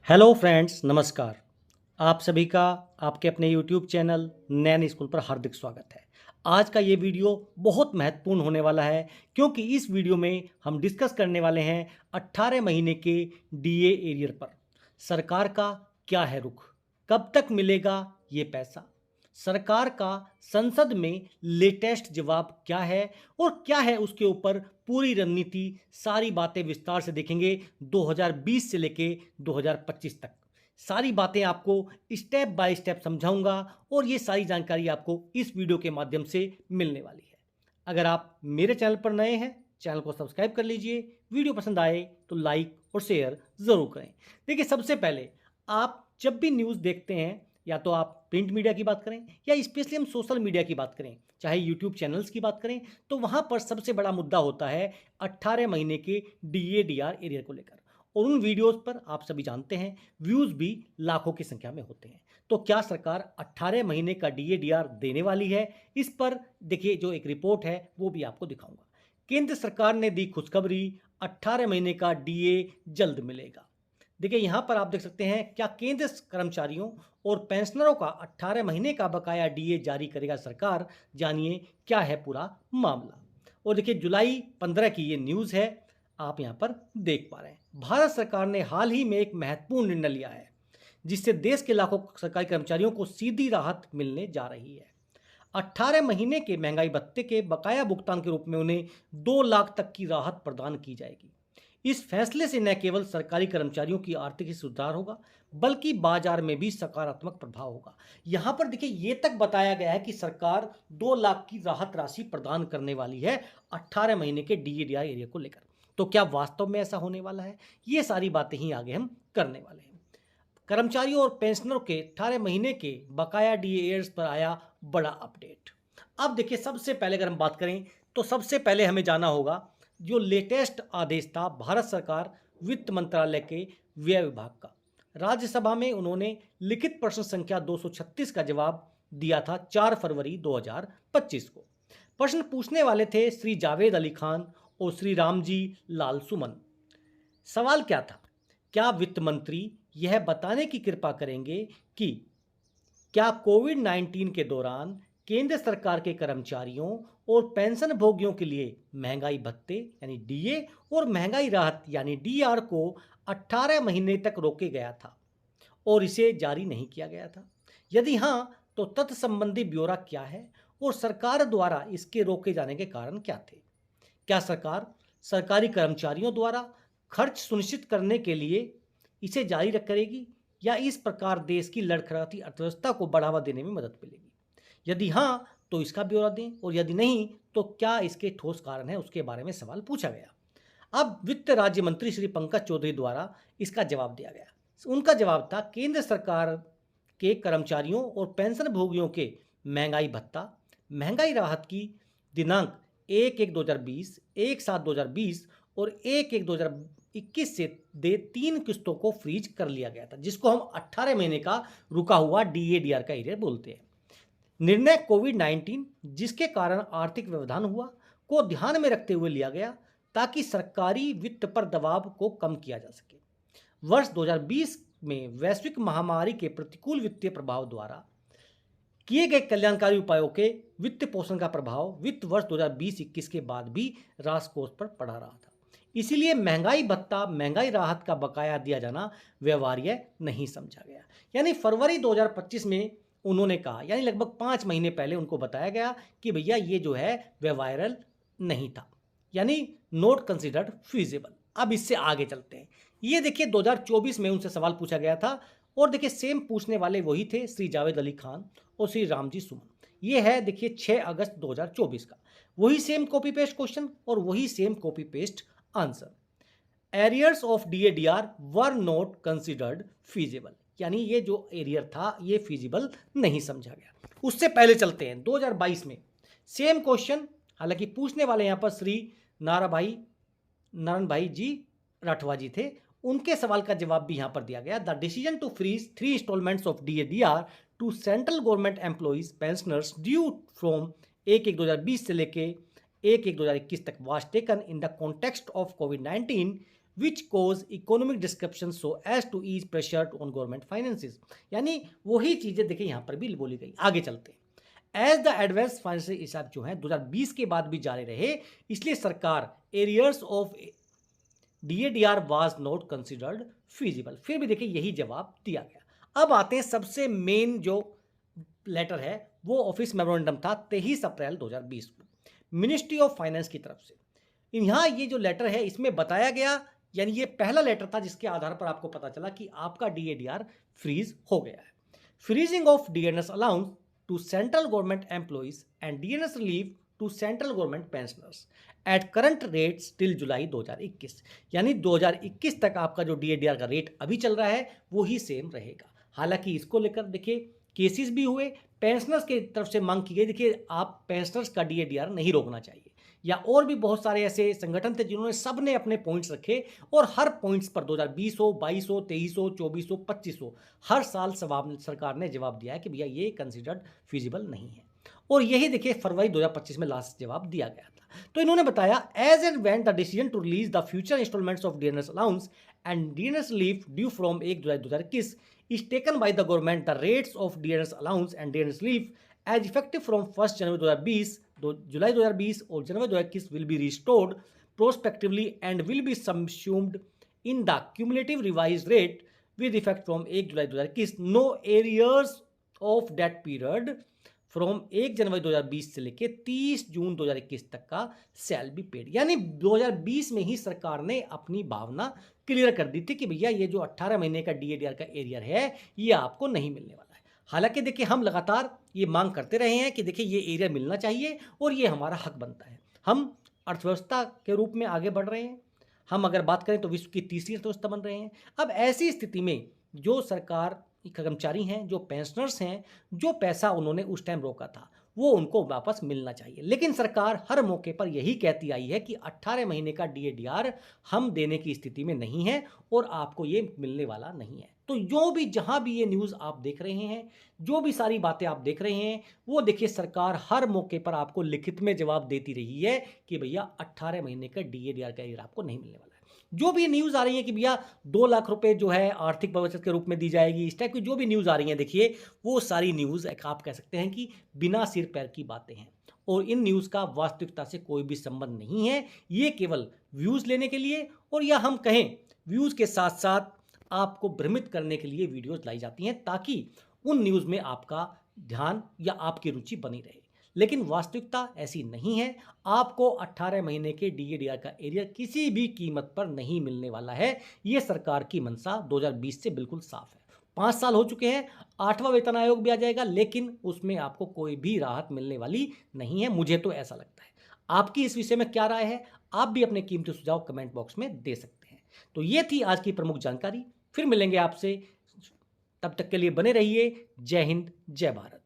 Hello friends, नमस्कार। आप सभी का आपके अपने यूट्यूब चैनल नैन स्कूल पर हार्दिक स्वागत है। आज का ये वीडियो बहुत महत्वपूर्ण होने वाला है क्योंकि इस वीडियो में हम डिस्कस करने वाले हैं 18 महीने के डीए एरियर पर। सरकार का क्या है रुख, कब तक मिलेगा ये पैसा, सरकार का संसद में लेटेस्ट जवाब क्या है और क्या है उसके ऊपर पूरी रणनीति, सारी बातें विस्तार से देखेंगे। 2020 से लेके 2025 तक सारी बातें आपको स्टेप बाय स्टेप समझाऊंगा और ये सारी जानकारी आपको इस वीडियो के माध्यम से मिलने वाली है। अगर आप मेरे चैनल पर नए हैं, चैनल को सब्सक्राइब कर लीजिए। वीडियो पसंद आए तो लाइक और शेयर ज़रूर करें। देखिए, सबसे पहले आप जब भी न्यूज़ देखते हैं, या तो आप प्रिंट मीडिया की बात करें या स्पेशली हम सोशल मीडिया की बात करें, चाहे यूट्यूब चैनल्स की बात करें, तो वहाँ पर सबसे बड़ा मुद्दा होता है 18 महीने के डीए-डीआर एरियर को लेकर। और उन वीडियोस पर आप सभी जानते हैं व्यूज़ भी लाखों की संख्या में होते हैं। तो क्या सरकार 18 महीने का डीए-डीआर देने वाली है? इस पर देखिए, जो एक रिपोर्ट है वो भी आपको दिखाऊंगा। केंद्र सरकार ने दी खुशखबरी, 18 महीने का डीए जल्द मिलेगा। देखिए, यहाँ पर आप देख सकते हैं, क्या केंद्र कर्मचारियों और पेंशनरों का 18 महीने का बकाया डीए जारी करेगा सरकार? जानिए क्या है पूरा मामला। और देखिए, जुलाई 15 की ये न्यूज़ है, आप यहाँ पर देख पा रहे हैं। भारत सरकार ने हाल ही में एक महत्वपूर्ण निर्णय लिया है जिससे देश के लाखों सरकारी कर्मचारियों को सीधी राहत मिलने जा रही है। 18 महीने के महंगाई भत्ते के बकाया भुगतान के रूप में उन्हें 2 लाख तक की राहत प्रदान की जाएगी। इस फैसले से न केवल सरकारी कर्मचारियों की आर्थिक सुधार होगा, बल्कि बाजार में भी सकारात्मक प्रभाव होगा। यहां पर देखिए, ये तक बताया गया है कि सरकार 2 लाख की राहत राशि प्रदान करने वाली है 18 महीने के डीएडीआर एरिया को लेकर। तो क्या वास्तव में ऐसा होने वाला है? ये सारी बातें ही आगे हम करने वाले हैं। कर्मचारियों और पेंशनरों के 18 महीने के बकाया डीएएर्स पर आया बड़ा अपडेट। अब देखिए, सबसे पहले अगर हम बात करें तो सबसे पहले हमें जाना होगा जो लेटेस्ट आदेश था भारत सरकार वित्त मंत्रालय के व्यय विभाग का। राज्यसभा में उन्होंने लिखित प्रश्न संख्या 236 का जवाब दिया था 4 फरवरी 2025 को। प्रश्न पूछने वाले थे श्री जावेद अली खान और श्री रामजी लाल सुमन। सवाल क्या था? क्या वित्त मंत्री यह बताने की कृपा करेंगे कि क्या कोविड-19 के दौरान केंद्र सरकार के कर्मचारियों और पेंशन भोगियों के लिए महंगाई भत्ते यानी डीए और महंगाई राहत यानी डीआर को 18 महीने तक रोके गया था और इसे जारी नहीं किया गया था? यदि हाँ, तो तथ्य संबंधी ब्यौरा क्या है और सरकार द्वारा इसके रोके जाने के कारण क्या थे? क्या सरकार सरकारी कर्मचारियों द्वारा खर्च सुनिश्चित करने के लिए इसे जारी करेगी, या इस प्रकार देश की लड़खड़ाती अर्थव्यवस्था को बढ़ावा देने में मदद मिलेगी? यदि हाँ, तो इसका ब्यौरा दें, और यदि नहीं, तो क्या इसके ठोस कारण है, उसके बारे में सवाल पूछा गया। अब वित्त राज्य मंत्री श्री पंकज चौधरी द्वारा इसका जवाब दिया गया। उनका जवाब था, केंद्र सरकार के कर्मचारियों और पेंशन भोगियों के महंगाई भत्ता महंगाई राहत की दिनांक 1/1/2020, 1/7/2020 और 1/1/2021 से दे 3 किस्तों को फ्रीज कर लिया गया था, जिसको हम 18 महीने का रुका हुआ डीएडीआर का एरियर बोलते हैं। निर्णय कोविड-19 जिसके कारण आर्थिक व्यवधान हुआ को ध्यान में रखते हुए लिया गया, ताकि सरकारी वित्त पर दबाव को कम किया जा सके। वर्ष 2020 में वैश्विक महामारी के प्रतिकूल वित्तीय प्रभाव द्वारा किए गए कल्याणकारी उपायों के वित्त पोषण का प्रभाव वित्त वर्ष 2020-21 के बाद भी राष्ट्र कोष पर पड़ा रहा था। इसीलिए महंगाई भत्ता महंगाई राहत का बकाया दिया जाना व्यवहार्य नहीं समझा गया। यानी फरवरी 2025 में उन्होंने कहा, यानी लगभग 5 महीने पहले उनको बताया गया कि भैया ये जो है व्यवहार्य नहीं था, यानी नॉट कंसिडर्ड फीजिबल। अब इससे आगे चलते हैं। ये देखिए, 2024 में उनसे सवाल पूछा गया था, और देखिए सेम पूछने वाले वही थे श्री जावेद अली खान और श्री रामजी सुमन। ये है देखिए 6 अगस्त 2024 का, वही सेम कॉपी पेस्ट क्वेश्चन और वही same copy paste answer. Arrears of DA DR were not considered feasible, यानी ये जो एरियर था ये फीजिबल नहीं समझा गया। उससे पहले चलते हैं 2022 में सेम क्वेश्चन, हालांकि पूछने वाले यहाँ पर श्री नारायण भाई जी राठवा जी थे। उनके सवाल का जवाब भी यहाँ पर दिया गया। The decision to freeze 3 instalments of DA DR to central government employees pensioners due from 1/1/2020 से लेके 1/1/2021 तक was taken in the context of कोविड-19 which cause economic disruption so as to ease pressure on government finances. यानी वही चीज़ें देखिए यहाँ पर भी बोली गई। आगे चलते हैं। एज द एडवांस फाइनेंशियल हिसाब जो है 2020 के बाद भी जारी रहे, इसलिए सरकार arrears of DADR was not considered feasible. फिर भी देखिए यही जवाब दिया गया। अब आते हैं सबसे मेन जो लेटर है, वो ऑफिस मेमोरेंडम था 23 अप्रैल 2020 को मिनिस्ट्री ऑफ फाइनेंस की तरफ से। यहाँ ये जो लेटर है इसमें बताया गया, यानी ये पहला लेटर था जिसके आधार पर आपको पता चला कि आपका DADR फ्रीज हो गया है। Freezing of DNS allowance to central government employees and DNS relief to central government pensioners at current rates till July 2021। यानी 2021 तक आपका जो DADR का रेट अभी चल रहा है वो ही सेम रहेगा। हालांकि इसको लेकर देखिए केसेस भी हुए, पेंशनर्स की तरफ से मांग की गई, देखिए आप पेंशनर्स का DADR नहीं रोकना चाहिए, या और भी बहुत सारे ऐसे संगठन थे जिन्होंने सब ने अपने पॉइंट्स रखे और हर पॉइंट्स पर 2020 हो, 22 हो, 23 हो, 24 हो, 25 हो, हर साल सरकार ने जवाब दिया है कि भैया ये कंसिडर्ड फिजिबल नहीं है। और यही देखिए फरवरी 2025 में लास्ट जवाब दिया गया था। तो इन्होंने बताया as and when the decision to release the future installments of DNS allowance and DNS relief due from 1 July 2021 is taken by the government, the rates of DNS allowance and DNS relief as effective from 1st January 2020, July 2020 और जनवरी 2021 will be restored prospectively and will be subsumed in the cumulative revised rate with effect from 1 July 2021. No arrears of that period from 1 जनवरी 2020 से लेके 30 जून 2021 तक का shall be paid. यानी 2020 में ही सरकार ने अपनी भावना क्लियर कर दी थी कि भैया ये जो 18 महीने का DADR का एरियर है ये आपको नहीं मिलने वाला है। हालांकि देखिए हम लगातार ये मांग करते रहे हैं कि देखिए ये एरियर मिलना चाहिए और ये हमारा हक बनता है। हम अर्थव्यवस्था के रूप में आगे बढ़ रहे हैं, हम अगर बात करें तो विश्व की तीसरी अर्थव्यवस्था बन रहे हैं। अब ऐसी स्थिति में जो सरकार कर्मचारी हैं, जो पेंशनर्स हैं, जो पैसा उन्होंने उस टाइम रोका था वो उनको वापस मिलना चाहिए। लेकिन सरकार हर मौके पर यही कहती आई है कि 18 महीने का DADR हम देने की स्थिति में नहीं है और आपको ये मिलने वाला नहीं है। तो जो भी जहां भी ये न्यूज़ आप देख रहे हैं, जो भी सारी बातें आप देख रहे हैं, वो देखिए सरकार हर मौके पर आपको लिखित में जवाब देती रही है कि भैया 18 महीने का DADR का एरियर आपको नहीं मिलने वाला है। जो भी न्यूज़ आ रही है कि भैया 2 लाख रुपए जो है आर्थिक बचत के रूप में दी जाएगी, इस टाइप की जो भी न्यूज़ आ रही है, देखिए वो सारी न्यूज़ आप कह सकते हैं कि बिना सिर पैर की बातें हैं और इन न्यूज़ का वास्तविकता से कोई भी संबंध नहीं है। ये केवल व्यूज़ लेने के लिए और या हम कहें व्यूज़ के साथ साथ आपको भ्रमित करने के लिए वीडियोज़ लाई जाती हैं ताकि उन न्यूज़ में आपका ध्यान या आपकी रुचि बनी रहे। लेकिन वास्तविकता ऐसी नहीं है। आपको 18 महीने के DADR का एरियर किसी भी कीमत पर नहीं मिलने वाला है। ये सरकार की मंशा 2020 से बिल्कुल साफ है। 5 साल हो चुके हैं, 8वां वेतन आयोग भी आ जाएगा, लेकिन उसमें आपको कोई भी राहत मिलने वाली नहीं है। मुझे तो ऐसा लगता है। आपकी इस विषय में क्या राय है? आप भी अपने कीमती सुझाव कमेंट बॉक्स में दे सकते हैं। तो ये थी आज की प्रमुख जानकारी। फिर मिलेंगे आपसे, तब तक के लिए बने रहिए। जय हिंद, जय भारत।